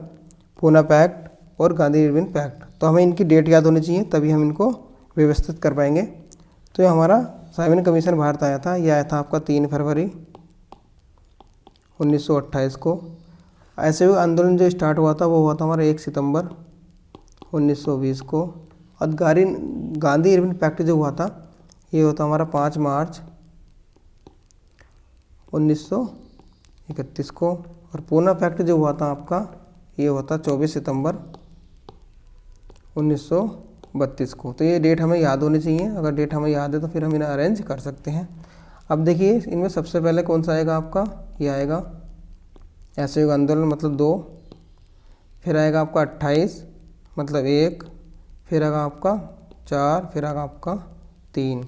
पूना पैक्ट और गांधी इरविन पैक्ट। तो हमें इनकी डेट याद होनी चाहिए, तभी हम इनको व्यवस्थित कर पाएंगे। तो ये हमारा साइमन कमीशन भारत आया था, यह आया था आपका 3 फरवरी 1928 को। असहयोग आंदोलन जो स्टार्ट हुआ था वो हुआ था हमारा 1 सितंबर 1920 को। और गांधी इरविन पैक्ट जो हुआ था ये होता हमारा 5 मार्च 1931 को। और पूना पैक्ट जो हुआ था आपका ये हुआ था 24 सितंबर 1932 को। तो ये डेट हमें याद होनी चाहिए, अगर डेट हमें याद है तो फिर हम इन्हें अरेंज कर सकते हैं। अब देखिए इनमें सबसे पहले कौन सा आएगा आपका? ये आएगा असहयोग आंदोलन मतलब 2, फिर आएगा आपका 28 मतलब 1, फिर आएगा आपका 4, फिर आएगा आपका 3।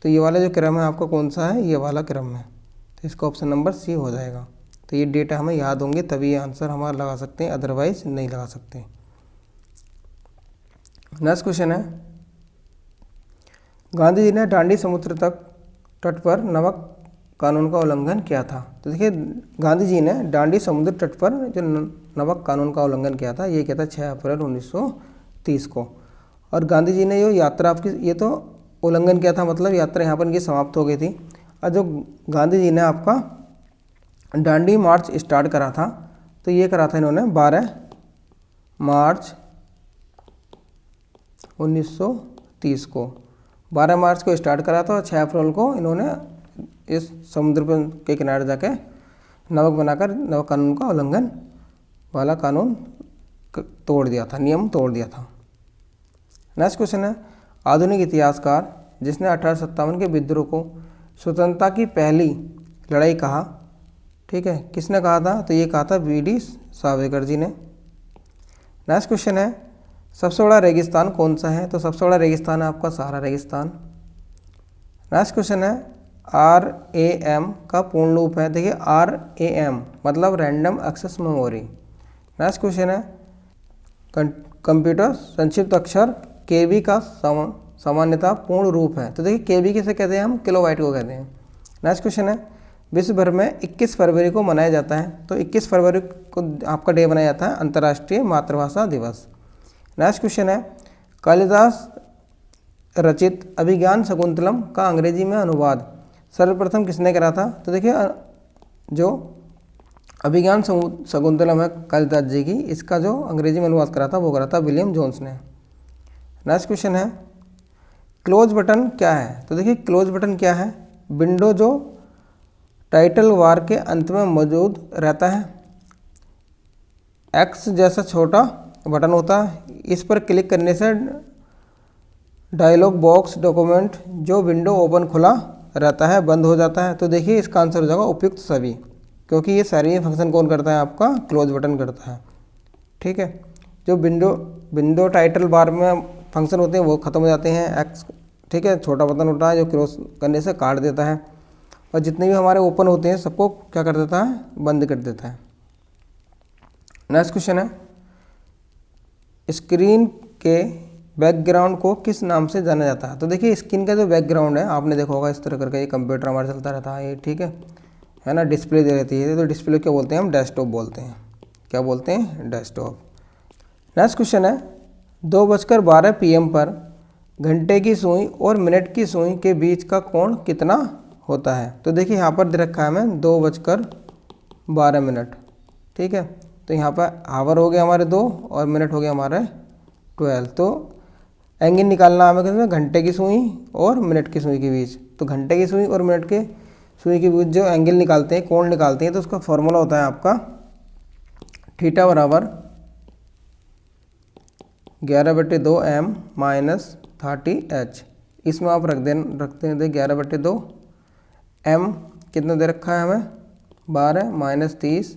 तो ये वाला जो क्रम है आपका कौन सा है? ये वाला क्रम है, तो इसका ऑप्शन नंबर सी हो जाएगा। तो ये डेटा हमें याद होंगे तभी ये आंसर हमारा लगा सकते हैं, अदरवाइज नहीं लगा सकते। नेक्स्ट क्वेश्चन है, गांधी जी ने डांडी समुद्र तट पर नमक कानून का उल्लंघन किया था। तो देखिए गांधी जी ने डांडी समुद्र तट पर जो नमक कानून का उल्लंघन किया था ये किया था 6 अप्रैल 1930 को। और गांधी जी ने जो यात्रा आपकी ये तो उल्लंघन किया था, मतलब यात्रा यहाँ पर इनकी समाप्त हो गई थी। और जो गांधी जी ने आपका डांडी मार्च स्टार्ट करा था तो ये करा था इन्होंने 12 मार्च 1930 को। 12 मार्च को स्टार्ट करा था और 6 अप्रैल को इन्होंने इस समुद्र के किनारे जाके नमक बनाकर नमक कानून का उल्लंघन वाला कानून तोड़ दिया था, नियम तोड़ दिया था। नेक्स्ट क्वेश्चन है, आधुनिक इतिहासकार जिसने 1857 के विद्रोह को स्वतंत्रता की पहली लड़ाई कहा, ठीक है, किसने कहा था? तो ये कहा था वीडी सावरकर जी ने। नेक्स्ट क्वेश्चन है, सबसे बड़ा रेगिस्तान कौन सा है? तो सबसे बड़ा रेगिस्तान है आपका सहारा रेगिस्तान। नेक्स्ट क्वेश्चन है, RAM का पूर्ण रूप है। देखिए RAM मतलब random access memory. Next question है, कंप्यूटर संक्षिप्त अक्षर KB का सामान्यतः पूर्ण रूप है। तो देखिए KB किसे कहते हैं? हम किलोबाइट को कहते हैं। नेक्स्ट क्वेश्चन है, विश्व भर में 21 फरवरी को मनाया जाता है। तो 21 फरवरी को आपका डे बनाया जाता है अंतर्राष्ट्रीय मातृभाषा दिवस। नेक्स्ट क्वेश्चन है, कालिदास रचित अभिज्ञान शकुंतलम का अंग्रेजी में अनुवाद सर्वप्रथम किसने करा था? तो देखिए जो अभिज्ञान शकुंतलम है कालिदास जी की, इसका जो अंग्रेजी में अनुवाद करा था वो करा था विलियम जोन्स ने। नेक्स्ट क्वेश्चन है क्लोज बटन क्या है। तो देखिए क्लोज बटन क्या है, विंडो जो टाइटल बार के अंत में मौजूद रहता है, एक्स जैसा छोटा बटन होता है, इस पर क्लिक करने से डायलॉग बॉक्स डॉक्यूमेंट जो विंडो ओपन खुला रहता है बंद हो जाता है। तो देखिए इसका आंसर हो जाएगा उपयुक्त सभी, क्योंकि ये सारी फंक्शन कौन करता है, आपका क्लोज बटन करता है। ठीक है, जो विंडो टाइटल बार में फंक्शन होते हैं वो ख़त्म हो जाते हैं, एक्स ठीक है छोटा बटन होता है जो क्रॉस करने से काट देता है, और जितने भी हमारे ओपन होते हैं सबको क्या कर देता है, बंद कर देता है। नेक्स्ट क्वेश्चन है स्क्रीन के बैकग्राउंड को किस नाम से जाना जाता है। तो देखिए स्क्रीन का जो बैकग्राउंड है आपने देखा होगा इस तरह करके, ये कंप्यूटर हमारा चलता रहता है ये, ठीक है ना, डिस्प्ले दे रहती है, तो डिस्प्ले क्या बोलते हैं हम, डेस्कटॉप बोलते हैं। क्या बोलते हैं, डेस्कटॉप। नेक्स्ट क्वेश्चन है 2:12 PM पर घंटे की सुई और मिनट की सुई के बीच का कोण कितना होता है। तो देखिए यहाँ पर दे रखा है हमें 2:12। ठीक है, तो यहाँ पर आवर हो गया हमारे 2 और मिनट हो गया हमारे 12। तो एंगल निकालना हमें कहते हैं घंटे की सुई और मिनट की सुई के बीच। तो घंटे की सुई और मिनट के सुई के बीच जो एंगल निकालते हैं, कोण निकालते हैं, तो उसका फॉर्मूला होता है आपका थीटा बराबर 11/2m माइनस 30h। इसमें आप रखते हैं 11/2 m कितना दे रखा है हमें 12 माइनस 30,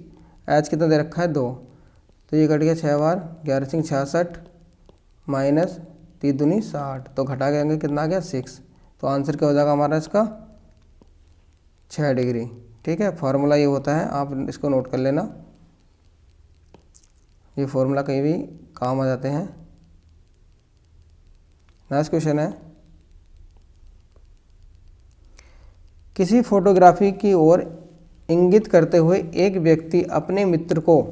h कितना दे रखा है 2, तो ये कट गया 6 बार, 11 सिंह 66 माइनस 3 दूनी 60, तो घटा के एंगल कितना आ गया 6। तो आंसर क्या हो जाएगा हमारा इसका 6 डिग्री। ठीक है, फार्मूला ये होता है, आप इसको नोट कर लेना, ये फार्मूला कहीं भी काम आ जाते हैं। नेक्स्ट क्वेश्चन है किसी फोटोग्राफी की ओर इंगित करते हुए एक व्यक्ति अपने मित्र को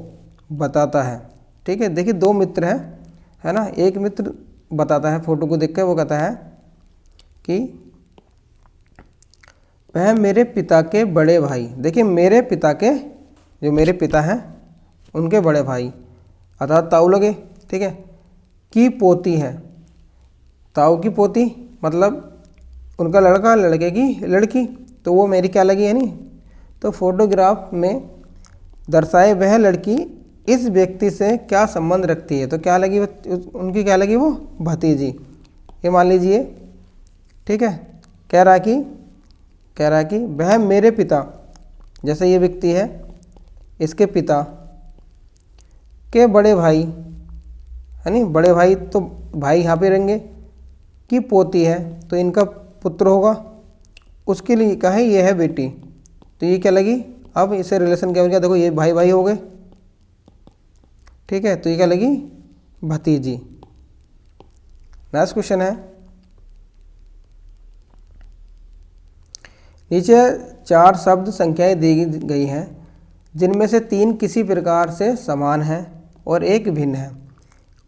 बताता है। ठीक है, देखिए 2 मित्र हैं, है ना, एक मित्र बताता है फोटो को देख कर, वो कहता है कि वह मेरे पिता के बड़े भाई, देखिए मेरे पिता के, जो मेरे पिता हैं उनके बड़े भाई अर्थात ताऊ लगे, ठीक है, की पोती है। ताऊ की पोती मतलब उनका लड़का, लड़के की लड़की, तो वो मेरी क्या लगी है नहीं। तो फोटोग्राफ में दर्शाए वह लड़की इस व्यक्ति से क्या संबंध रखती है, तो क्या लगी, उनकी क्या लगी, वो भतीजी। ये मान लीजिए, ठीक है, कह रहा है कि वह मेरे पिता, जैसे ये व्यक्ति है, इसके पिता के बड़े भाई, है नहीं, बड़े भाई तो भाई यहाँ पे रहेंगे, की पोती है तो इनका पुत्र होगा, उसके लिए कहा है ये है बेटी, तो ये क्या लगी, अब इसे रिलेशन क्या हो गया, देखो ये भाई भाई हो गए, ठीक है, तो ये क्या लगी, भतीजी। नेक्स्ट क्वेश्चन है नीचे 4 शब्द संख्याएं दी गई हैं जिनमें से 3 किसी प्रकार से समान हैं और एक भिन्न है,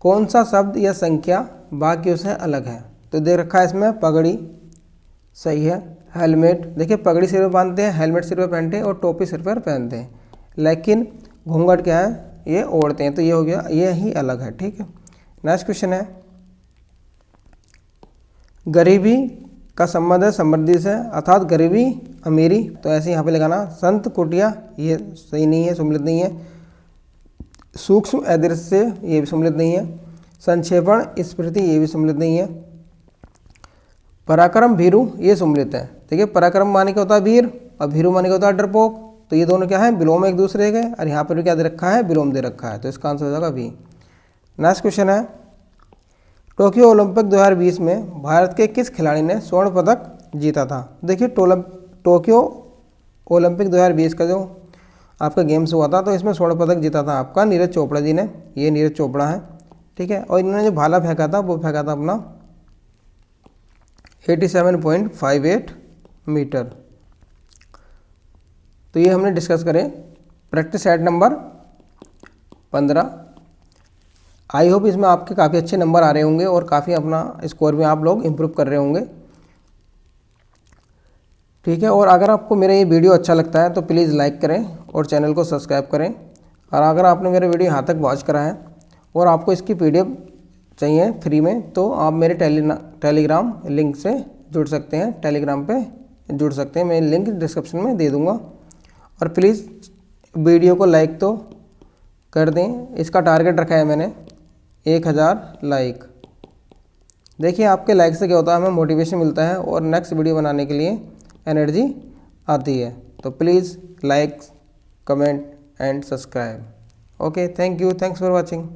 कौन सा शब्द या संख्या बाकियों से अलग है। तो दे रखा है इसमें पगड़ी, सही है, हेलमेट, देखिए पगड़ी सिर पर बांधते हैं, हेलमेट सिर पर पहनते हैं और टोपी सिर पर पहनते हैं, लेकिन घूंघट क्या है, ये ओढ़ते हैं, तो ये हो गया, ये ही अलग है। ठीक है, नेक्स्ट क्वेश्चन है गरीबी का संबंध है समृद्धि से, अर्थात गरीबी अमीरी, तो ऐसे यहाँ पे लगाना। संत कुटिया ये सही नहीं है, सम्मिलित नहीं है। सूक्ष्म अदृश्य ये भी सम्मिलित नहीं है। संक्षेपण स्मृति ये भी सम्मिलित नहीं है। पराक्रम भीरु ये सम्मिलित है। देखिए पराक्रम माने क्या होता है वीर, और भीरु माने क्या होता है डरपोक, तो ये दोनों क्या है, विलोम एक दूसरे के, और यहाँ पर भी क्या दे रखा है, विलोम दे रखा है, तो इसका आंसर हो जाएगा बी। नेक्स्ट क्वेश्चन है टोक्यो ओलंपिक 2020 में भारत के किस खिलाड़ी ने स्वर्ण पदक जीता था। देखिए टोक्यो ओलंपिक 2020 का जो आपका गेम्स हुआ था, तो इसमें स्वर्ण पदक जीता था आपका नीरज चोपड़ा जी ने, ये नीरज चोपड़ा है, ठीक है, और इन्होंने जो भाला फेंका था वो फेंका था अपना 87.58 मीटर। तो ये हमने डिस्कस करें practice set number 15। I hope इसमें आपके काफ़ी अच्छे नंबर आ रहे होंगे और काफ़ी अपना स्कोर में आप लोग इम्प्रूव कर रहे होंगे। ठीक है। और अगर आपको मेरा ये वीडियो अच्छा लगता है तो प्लीज़ लाइक करें और चैनल को सब्सक्राइब करें। और अगर आपने मेरा वीडियो यहाँ तक वॉच करा है और आपको इसकी PDF चाहिए फ्री में, तो आप मेरे टेलीग्राम लिंक से जुड़ सकते हैं, टेलीग्राम पे जुड़ सकते हैं। मैं लिंक डिस्क्रिप्शन में दे दूँगा। और प्लीज़ वीडियो को लाइक तो कर दें। इसका टारगेट रखा है मैंने 1000 लाइक। देखिए आपके लाइक से क्या होता है, हमें मोटिवेशन मिलता है और नेक्स्ट वीडियो बनाने के लिए एनर्जी आती है। तो please like, comment and subscribe. Okay, thank you, thanks for watching.